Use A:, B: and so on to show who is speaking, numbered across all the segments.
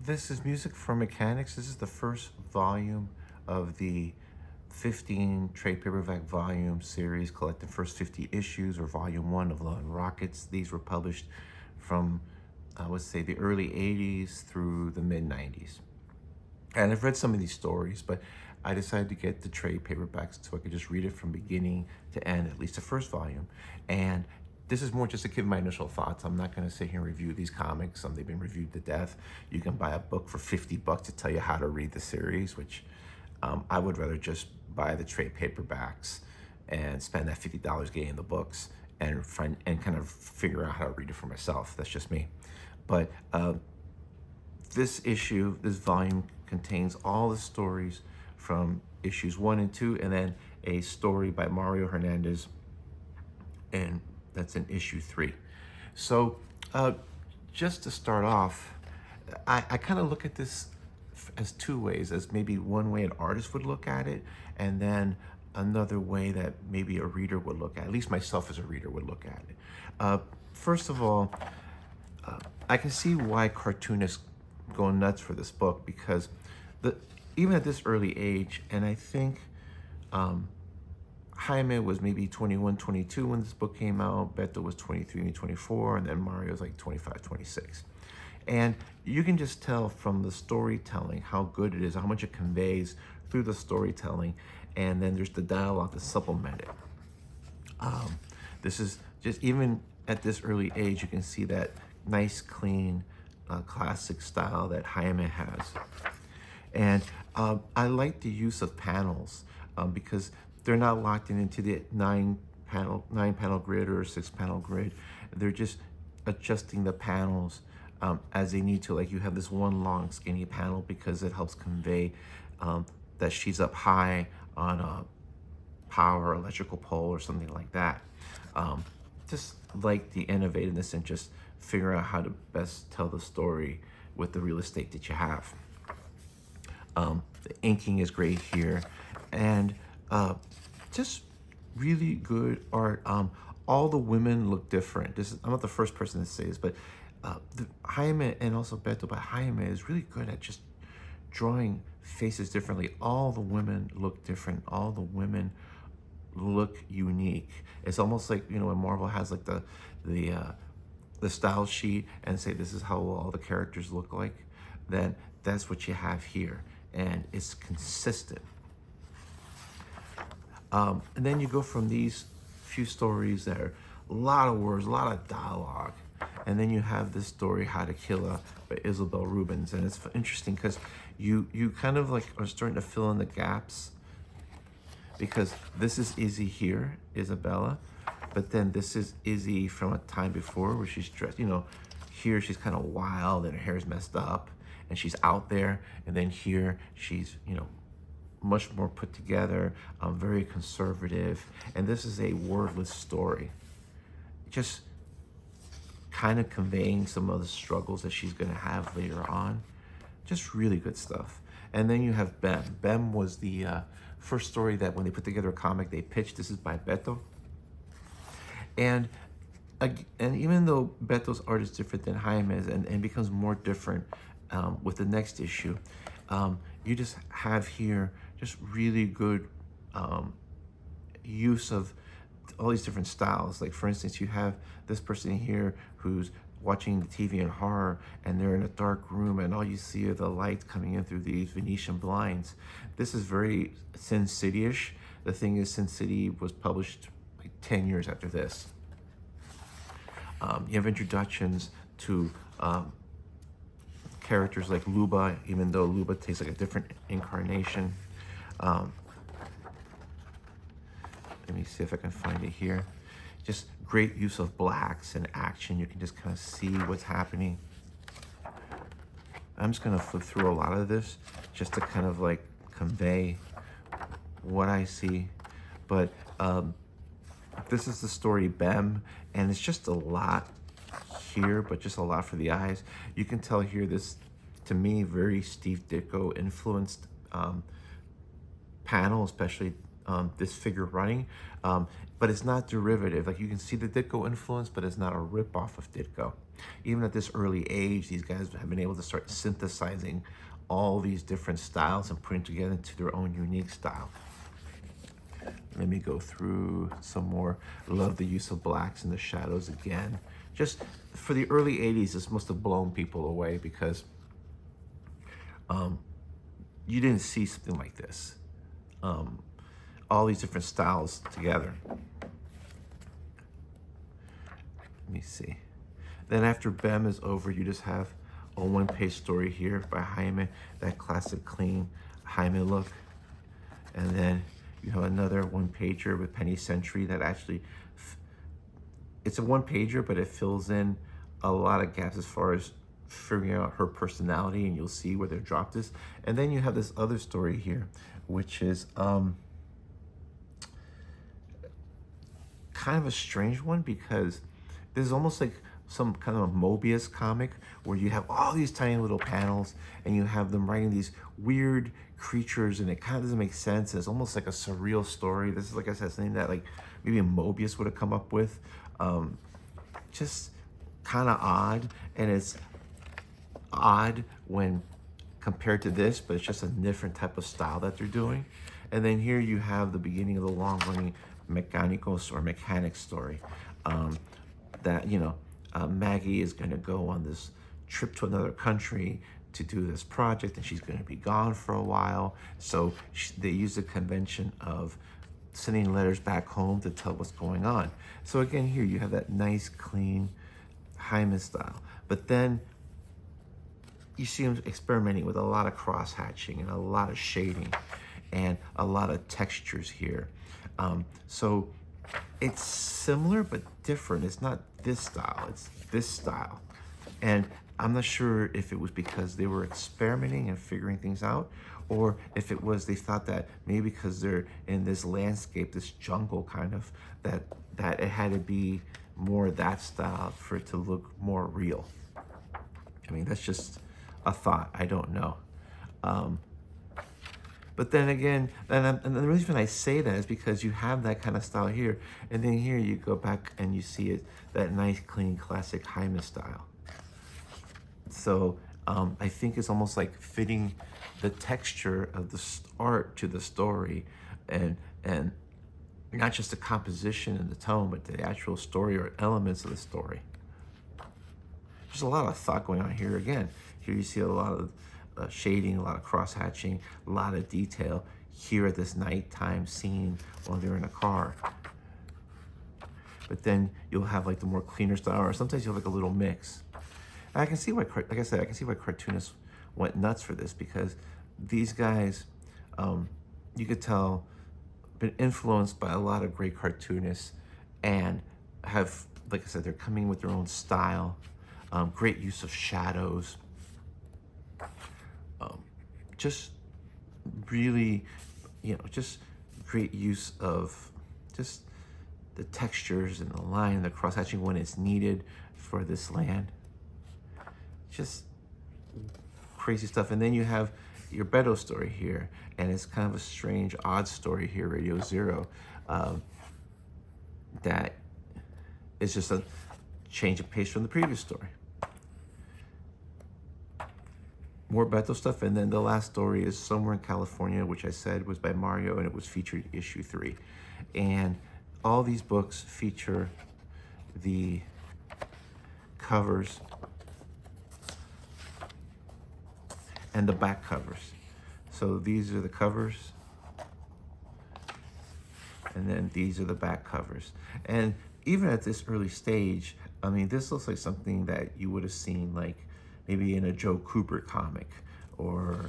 A: This is Music for Mechanics. This is the first volume of the 15 trade paperback volume series collecting first 50 issues, or volume 1 of Love and Rockets. These were published from, I would say, the early 80s through the mid 90s. And I've read some of these stories, but I decided to get the trade paperbacks so I could just read it from beginning to end, at least the first volume. And this is more just to give my initial thoughts. I'm not going to sit here and review these comics. They've been reviewed to death. You can buy a book for $50 to tell you how to read the series, which I would rather just buy the trade paperbacks and spend that $50 getting the books and find and kind of figure out how to read it for myself. That's just me. But this issue, this volume, contains all the stories from issues 1 and 2, and then a story by Mario Hernandez, and that's in issue 3. So just to start off, I kind of look at this as two ways, as maybe one way an artist would look at it, and then another way that maybe a reader would look at least myself as a reader would look at it. First of all, I can see why cartoonists go nuts for this book, because even at this early age, and I think Jaime was maybe 21, 22 when this book came out, Beto was 23 and 24, and then Mario was like 25, 26. And you can just tell from the storytelling how good it is, how much it conveys through the storytelling, and then there's the dialogue to supplement it. This is just, even at this early age, you can see that nice, clean, classic style that Jaime has. And I like the use of panels because they're not locked into the nine panel grid or 6-panel grid. They're just adjusting the panels as they need to. Like, you have this one long skinny panel because it helps convey that she's up high on a power electrical pole or something like that. Just like the innovativeness and just figuring out how to best tell the story with the real estate that you have. The inking is great here, and just really good art. All the women look different. I'm not the first person to say this, but Jaime, and also Beto, but Jaime is really good at just drawing faces differently. All the women look different. All the women look unique. It's almost like, when Marvel has like the style sheet and say this is how all the characters look like, then that's what you have here, and it's consistent. And then you go from these few stories that are a lot of words, a lot of dialogue, and then you have this story, How to Kill a by Isabel Rubens. And it's interesting because you kind of like are starting to fill in the gaps, because this is Izzy here, Isabella, but then this is Izzy from a time before where she's dressed, here she's kind of wild and her hair's messed up and she's out there, and then here she's, much more put together, very conservative, and this is a wordless story, just kind of conveying some of the struggles that she's going to have later on. Just really good stuff. And then you have Bem. Bem was the first story that when they put together a comic they pitched. This is by Beto, and even though Beto's art is different than Jaime's and becomes more different with the next issue, you just have here just really good use of all these different styles. Like, for instance, you have this person here who's watching the TV in horror, and they're in a dark room, and all you see are the lights coming in through these Venetian blinds. This is very Sin City-ish. The thing is, Sin City was published like 10 years after this. You have introductions to characters like Luba, even though Luba takes like a different incarnation. Let me see if I can find it here. Just great use of blacks and action. You can just kind of see what's happening. I'm just gonna flip through a lot of this just to kind of like convey what I see. But this is the story Bem, and it's just a lot here, but just a lot for the eyes. You can tell here, this, to me, very Steve Ditko influenced panel, especially this figure running, but it's not derivative. Like you can see the Ditko influence, but it's not a ripoff of Ditko. Even at this early age, these guys have been able to start synthesizing all these different styles and putting together into their own unique style. Let me go through some more. Love the use of blacks and the shadows again. Just for the early 80s, this must have blown people away because you didn't see something like this. All these different styles together. Let me see. Then after Bem is over, you just have a one-page story here by Jaime, that classic clean Jaime look. And then you have another one-pager with Penny Century that actually, it's a one-pager, but it fills in a lot of gaps as far as figuring out her personality, and you'll see where they've dropped this. And then you have this other story here, which is kind of a strange one, because this is almost like some kind of a Mobius comic where you have all these tiny little panels and you have them writing these weird creatures, and it kind of doesn't make sense. It's almost like a surreal story. This is, like I said, something that like maybe Mobius would have come up with. Just kind of odd, and it's odd when compared to this, but it's just a different type of style that they're doing. And then here you have the beginning of the long-running Mechanicos or Mechanic story, that, you know, Maggie is going to go on this trip to another country to do this project, and she's going to be gone for a while. So they use the convention of sending letters back home to tell what's going on. So again, here you have that nice, clean Jaime style. But then you see him experimenting with a lot of cross-hatching and a lot of shading and a lot of textures here. So it's similar but different. It's not this style, it's this style. And I'm not sure if it was because they were experimenting and figuring things out, or if it was they thought that maybe because they're in this landscape, this jungle kind of, that it had to be more that style for it to look more real. I mean, that's just a thought. I don't know. But then again, and the reason I say that is because you have that kind of style here, and then here you go back and you see it, that nice, clean, classic Jaime style. So I think it's almost like fitting the texture of the art to the story, and not just the composition and the tone, but the actual story or elements of the story. There's a lot of thought going on here. Again, here you see a lot of shading, a lot of cross-hatching, a lot of detail here at this nighttime scene while they're in a car. But then you'll have like the more cleaner style, or sometimes you'll have like a little mix. And I can see why, like I said, I can see why cartoonists went nuts for this, because these guys, you could tell, been influenced by a lot of great cartoonists, and have, like I said, they're coming with their own style, great use of shadows, just really, you know, just great use of just the textures and the line and the cross-hatching when it's needed for this land. Just crazy stuff. And then you have your Beto story here, and it's kind of a strange, odd story here, Radio Zero, that is just a change of pace from the previous story. More Beto stuff, and then the last story is Somewhere in California, which I said was by Mario, and it was featured issue 3. And all these books feature the covers and the back covers. So these are the covers, and then these are the back covers. And even at this early stage, I mean, this looks like something that you would have seen like maybe in a Joe Kubert comic, or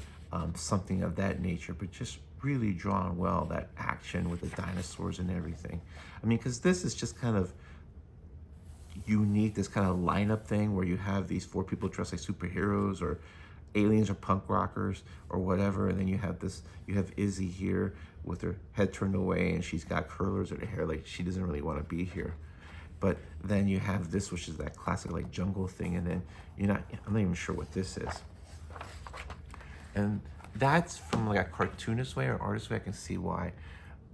A: something of that nature, but just really drawn well, that action with the dinosaurs and everything. I mean, because this is just kind of unique, this kind of lineup thing where you have these 4 people dressed like superheroes or aliens or punk rockers or whatever, and then you have this, you have Izzy here with her head turned away, and she's got curlers in her hair, like she doesn't really want to be here. But then you have this, which is that classic like jungle thing, and then I'm not even sure what this is. And that's from like a cartoonist way or artist way, I can see why.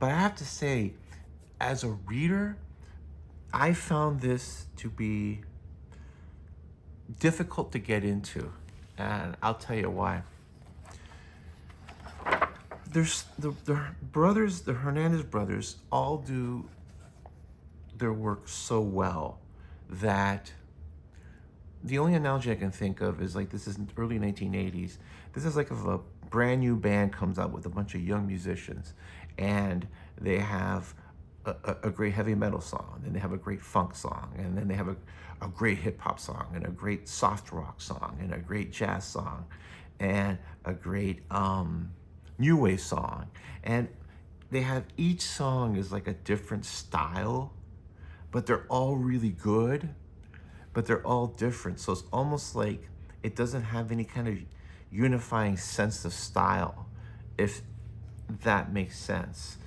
A: But I have to say, as a reader, I found this to be difficult to get into, and I'll tell you why. There's the brothers, the Hernandez brothers, all do their work so well that the only analogy I can think of is like, this is early 1980s. This is like if a brand new band comes out with a bunch of young musicians, and they have a great heavy metal song, and they have a great funk song, and then they have a great hip hop song, and a great soft rock song, and a great jazz song, and a great new wave song. And they have, each song is like a different style, but they're all really good, but they're all different. So it's almost like it doesn't have any kind of unifying sense of style, if that makes sense.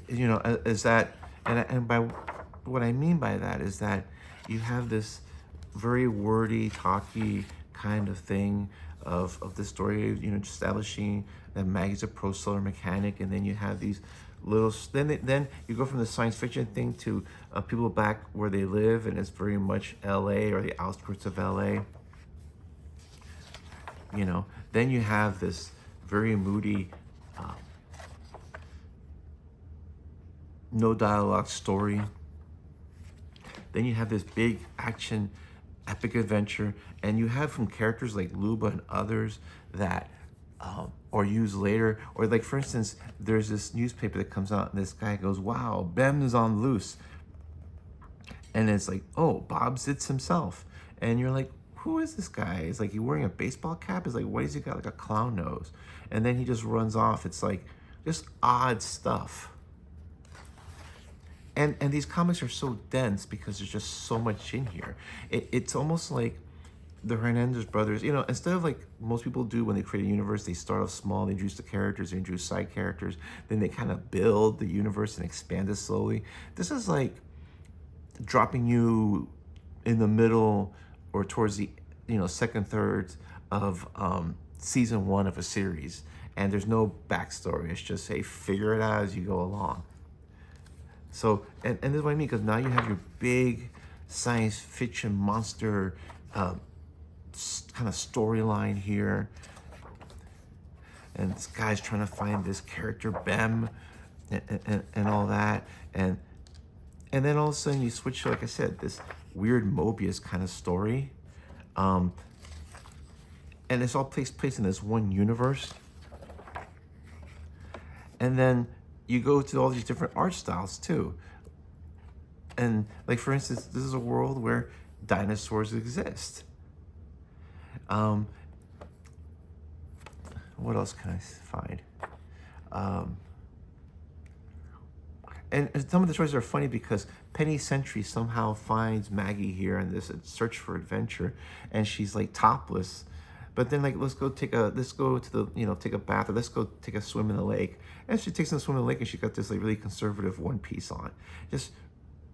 A: You know, is that, and by what I mean by that is that you have this very wordy, talky kind of thing of the story, you know, establishing that Maggie's a pro solar mechanic, and then you have these little, then you go from the science fiction thing to people back where they live, and it's very much LA or the outskirts of LA. You know, then you have this very moody, no dialogue story. Then you have this big action, epic adventure, and you have from characters like Luba and others that or used later, or like, for instance, there's this newspaper that comes out, and this guy goes, "Wow, Bem is on loose," and it's like, "Oh, Bob Zitz himself," and you're like, who is this guy? It's like, he wearing a baseball cap? It's like, why has he got like a clown nose? And then he just runs off. It's like just odd stuff. And these comics are so dense because there's just so much in here. It's almost like the Hernandez brothers, you know, instead of like most people do when they create a universe, they start off small, they introduce the characters, they introduce side characters, then they kind of build the universe and expand it slowly. This is like dropping you in the middle or towards the, you know, second thirds of season 1 of a series, and there's no backstory. It's just, hey, figure it out as you go along. So, and this is what I mean, because now you have your big science fiction monster kind of storyline here, and this guy's trying to find this character Bem, and all that, and then all of a sudden you switch to, like I said, this weird Mobius kind of story, and it's all takes place in this one universe, and then you go to all these different art styles too. And like, for instance, this is a world where dinosaurs exist. What else can I find? And some of the stories are funny because Penny Sentry somehow finds Maggie here in this search for adventure, and she's like topless. But then, like, let's go to the, you know, take a bath, or let's go take a swim in the lake. And she takes a swim in the lake, and she got this like really conservative one piece on. Just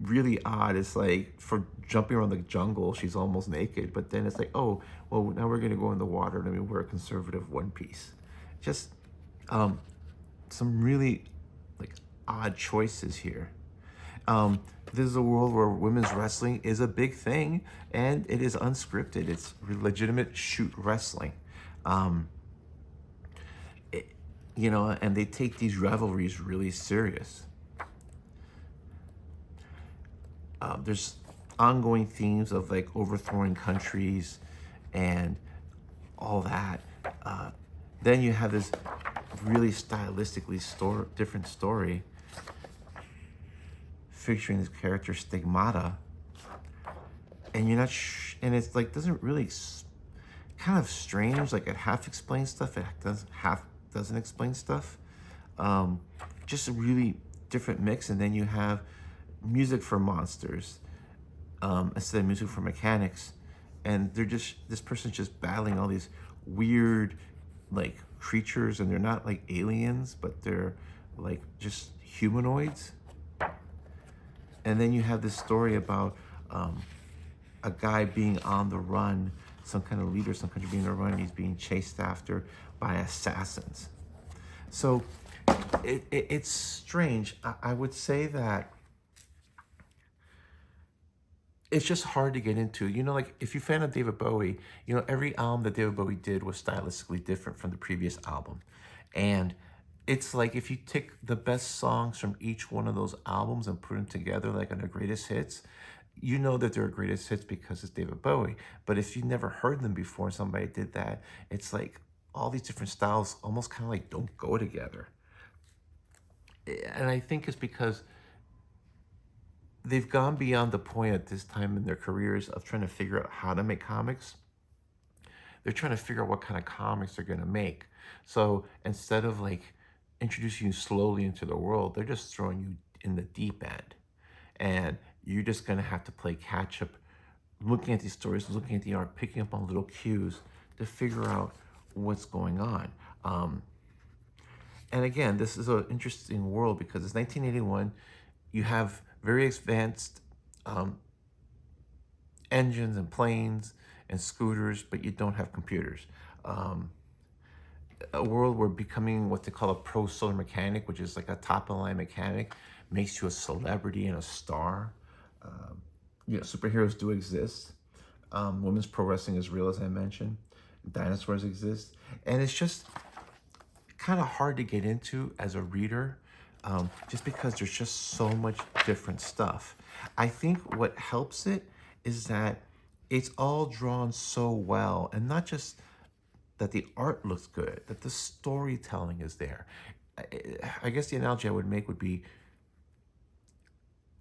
A: really odd. It's like, for jumping around the jungle, she's almost naked. But then it's like, oh, well, now we're gonna go in the water, and I mean, wear a conservative one piece. Just some really like odd choices here. This is a world where women's wrestling is a big thing, and it is unscripted. It's legitimate shoot wrestling. You know, and they take these rivalries really serious. There's ongoing themes of like overthrowing countries and all that. Then you have this really stylistically different story featuring this character Stigmata, and you're not and it's like, doesn't really, kind of strange, like it half explains stuff, it doesn't explain stuff. Just a really different mix. And then you have music for monsters instead of music for mechanics, and they're just, this person's just battling all these weird like creatures, and they're not like aliens, but they're like just humanoids. And then you have this story about a guy being on the run, some kind of leader, some country being on the run, and he's being chased after by assassins. So it's strange. I would say that it's just hard to get into. Like if you're a fan of David Bowie, every album that David Bowie did was stylistically different from the previous album. And it's like if you take the best songs from each one of those albums and put them together like on their greatest hits, you know that they're greatest hits because it's David Bowie. But if you never heard them before, somebody did that, it's like all these different styles almost kind of like don't go together. And I think it's because they've gone beyond the point at this time in their careers of trying to figure out how to make comics. They're trying to figure out what kind of comics they're going to make. So instead of like introducing you slowly into the world, they're just throwing you in the deep end. And you're just going to have to play catch up, looking at these stories, looking at the art, picking up on little cues to figure out what's going on. And again, this is an interesting world because it's 1981. You have very advanced engines and planes and scooters, but you don't have computers. A world where becoming what they call a pro solar mechanic, which is like a top of the line mechanic, makes you a celebrity and a star. Superheroes do exist. Women's pro wrestling is real, as I mentioned. Dinosaurs exist. And it's just kind of hard to get into as a reader, just because there's just so much different stuff. I think what helps it is that it's all drawn so well, and not just that the art looks good, that the storytelling is there. I guess the analogy I would make would be,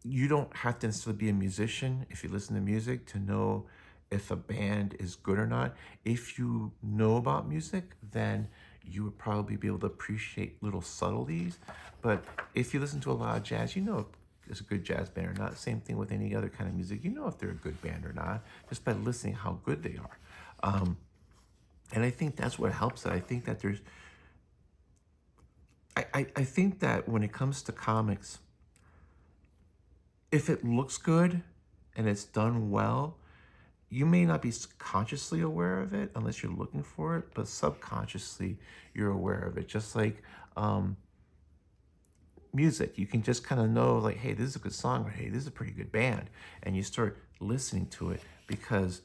A: you don't have to necessarily be a musician if you listen to music to know if a band is good or not. If you know about music, then you would probably be able to appreciate little subtleties. But if you listen to a lot of jazz, you know if it's a good jazz band or not. Same thing with any other kind of music. You know if they're a good band or not, just by listening how good they are. And I think that's what helps it. I think that I think that when it comes to comics, if it looks good and it's done well, you may not be consciously aware of it unless you're looking for it, but subconsciously you're aware of it. Just like music, you can just kind of know like, hey, this is a good song, or hey, this is a pretty good band. And you start listening to it because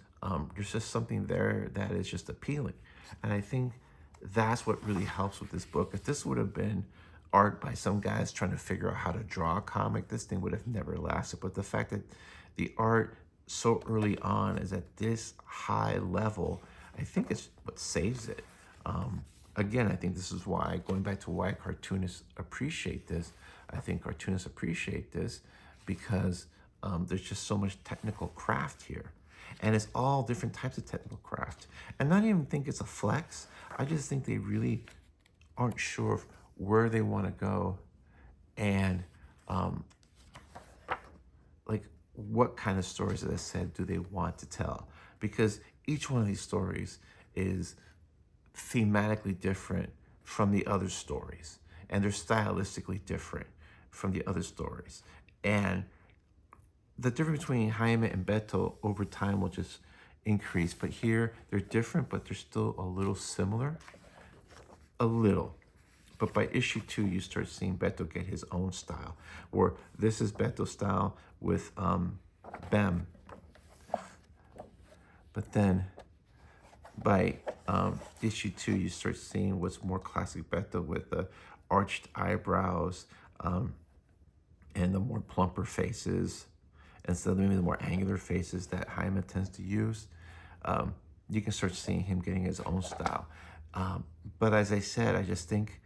A: there's just something there that is just appealing. And I think that's what really helps with this book. If this would have been art by some guys trying to figure out how to draw a comic, this thing would have never lasted. But the fact that the art so early on is at this high level, I think it's what saves it. Again, I think this is why, going back to why cartoonists appreciate this, I think cartoonists appreciate this because there's just so much technical craft here. And it's all different types of technical craft. And not even think it's a flex. I just think they really aren't sure of where they want to go and like what kind of stories, as I said, do they want to tell? Because each one of these stories is thematically different from the other stories, and they're stylistically different from the other stories. And the difference between Jaime and Beto over time will just increase. But here, they're different, but they're still a little similar. A little. But by issue 2, you start seeing Beto get his own style. Or this is Beto's style with Bem. But then by issue 2, you start seeing what's more classic Beto with the arched eyebrows and the more plumper faces instead of maybe the more angular faces that Jaime tends to use. You can start seeing him getting his own style. But as I said, I just think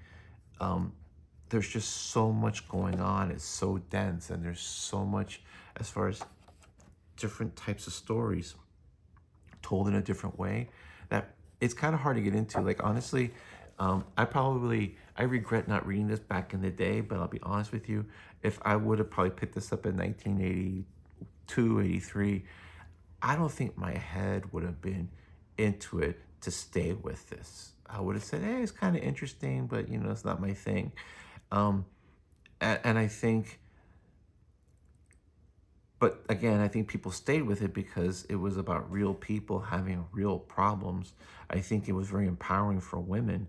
A: there's just so much going on. It's so dense, and there's so much as far as different types of stories told in a different way that it's kind of hard to get into. Like, honestly, I regret not reading this back in the day, but I'll be honest with you, if I would have probably picked this up in 1982, 83, I don't think my head would have been into it to stay with this. I would have said, hey, it's kind of interesting, but it's not my thing. And I think, but again, I think people stayed with it because it was about real people having real problems. I think it was very empowering for women.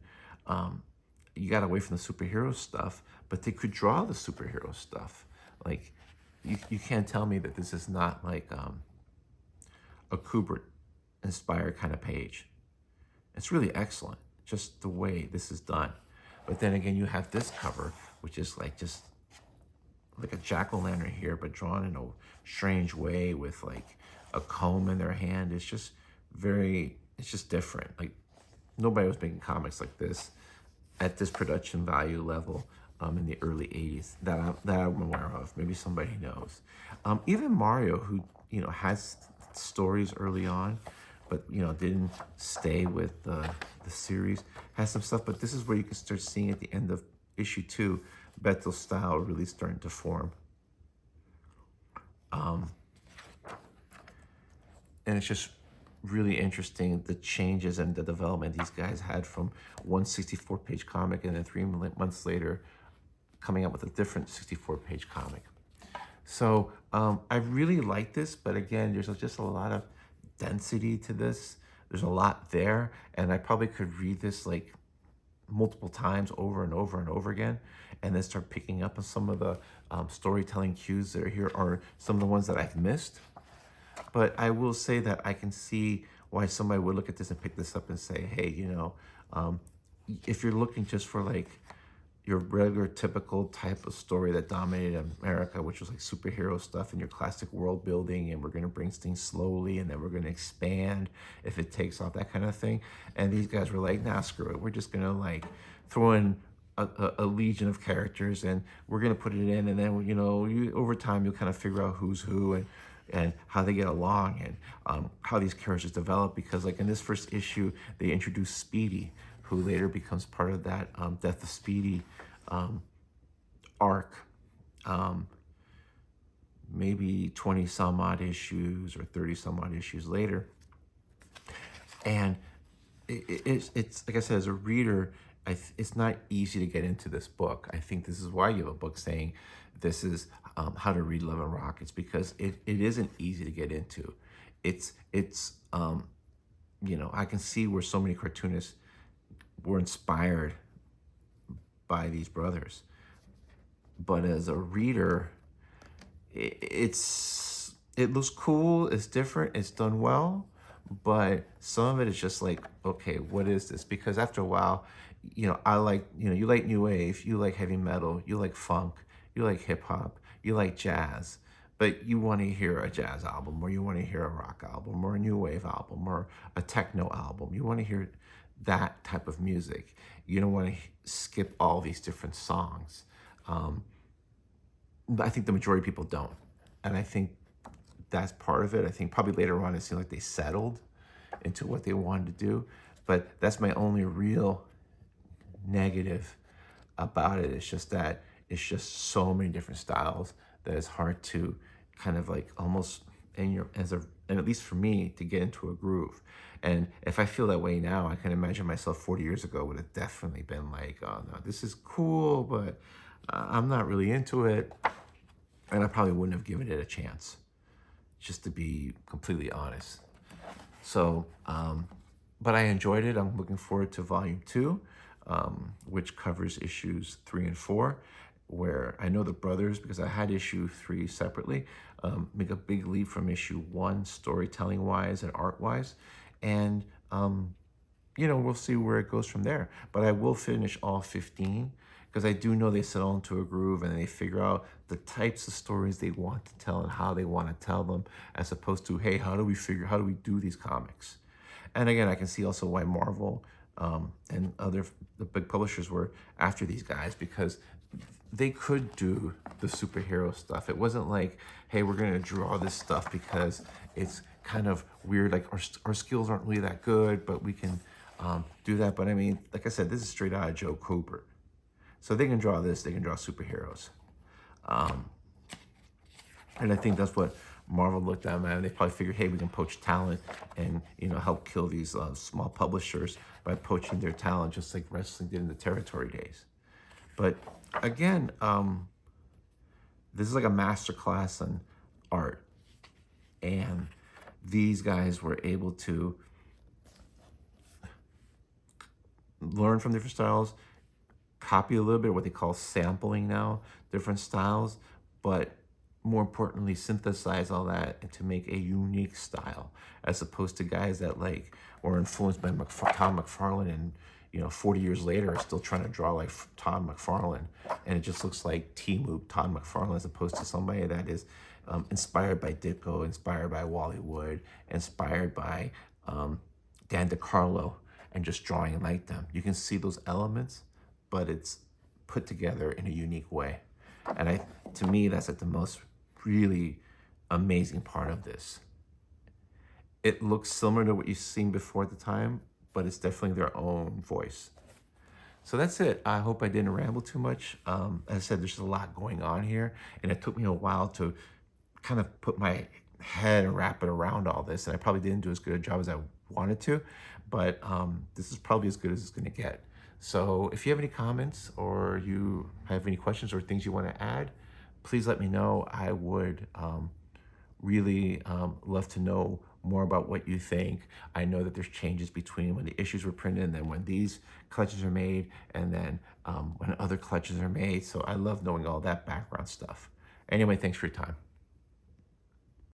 A: you got away from the superhero stuff, but they could draw the superhero stuff. Like, you can't tell me that this is not like a Kubrick inspired kind of page. It's really excellent, just the way this is done. But then again, you have this cover, which is like just like a jack-o'-lantern here, but drawn in a strange way with like a comb in their hand. It's just it's just different. Like, nobody was making comics like this at this production value level in the early 80s that I'm aware of. Maybe somebody knows. Even Mario, who, has stories early on, but, didn't stay with the series, has some stuff. But this is where you can start seeing at the end of issue 2, Beto's style really starting to form. And it's just really interesting, the changes and the development these guys had from one 64-page comic, and then 3 months later coming up with a different 64-page comic. So I really like this, but again, there's just a lot of density to this. There's a lot there, and I probably could read this like multiple times over and over and over again, and then start picking up on some of the storytelling cues that are here, or some of the ones that I've missed. But I will say that I can see why somebody would look at this and pick this up and say, hey, if you're looking just for like your regular typical type of story that dominated America, which was like superhero stuff and your classic world building, and we're going to bring things slowly and then we're going to expand if it takes off, that kind of thing. And these guys were like, nah, screw it. We're just going to like throw in a legion of characters, and we're going to put it in. And then, over time, you'll kind of figure out who's who and how they get along, and how these characters develop. Because like in this first issue, they introduce Speedy, who later becomes part of that Death of Speedy arc. Maybe 20 some odd issues or 30 some odd issues later. And it's like I said, as a reader, it's not easy to get into this book. I think this is why you have a book saying this is how to read Love and Rockets, because it isn't easy to get into. It's I can see where so many cartoonists were inspired by these brothers, but as a reader, it looks cool, it's different, it's done well, but some of it is just like, okay, what is this? Because after a while, I like, you like new wave, you like heavy metal, you like funk, you like hip hop, you like jazz, but you want to hear a jazz album, or you want to hear a rock album, or a new wave album, or a techno album. You want to hear that type of music. You don't want to skip all these different songs. But I think the majority of people don't. And I think that's part of it. I think probably later on it seemed like they settled into what they wanted to do. But that's my only real negative about it. It's just that it's just so many different styles that it's hard to kind of like almost, and at least for me, to get into a groove. And if I feel that way now, I can imagine myself 40 years ago would have definitely been like, oh no, this is cool, but I'm not really into it. And I probably wouldn't have given it a chance, just to be completely honest. So, but I enjoyed it. I'm looking forward to volume 2, which covers issues 3 and 4, where I know the brothers, because I had issue 3 separately, make a big leap from issue 1 storytelling wise and art wise. And, we'll see where it goes from there. But I will finish all 15, because I do know they settle into a groove and they figure out the types of stories they want to tell and how they want to tell them, as opposed to, hey, how do we do these comics? And again, I can see also why Marvel and the big publishers were after these guys, because they could do the superhero stuff. It wasn't like, hey, we're going to draw this stuff because it's kind of weird, like our skills aren't really that good, but we can do that. But I mean, like I said, this is straight out of Joe Kubert. So they can draw this, they can draw superheroes. And I think that's what Marvel looked at, man. They probably figured, hey, we can poach talent and, help kill these small publishers by poaching their talent, just like wrestling did in the Territory days. But again, this is like a masterclass in art. And these guys were able to learn from different styles, copy a little bit of what they call sampling now, different styles, but more importantly, synthesize all that to make a unique style, as opposed to guys that like were influenced by Todd McFarlane and 40 years later are still trying to draw like Todd McFarlane, and it just looks like Timu Todd McFarlane, as opposed to somebody that is inspired by Ditko, inspired by Wally Wood, inspired by Dan DeCarlo, and just drawing like them. You can see those elements, but it's put together in a unique way. And to me, that's like the most really amazing part of this. It looks similar to what you've seen before at the time, but it's definitely their own voice. So that's it. I hope I didn't ramble too much. As I said, there's a lot going on here, and it took me a while to kind of put my head and wrap it around all this, and I probably didn't do as good a job as I wanted to, but this is probably as good as it's going to get. So if you have any comments or you have any questions or things you want to add, please let me know. I would really love to know more about what you think. I know that there's changes between when the issues were printed and then when these collections are made, and then when other collections are made. So I love knowing all that background stuff. Anyway, thanks for your time.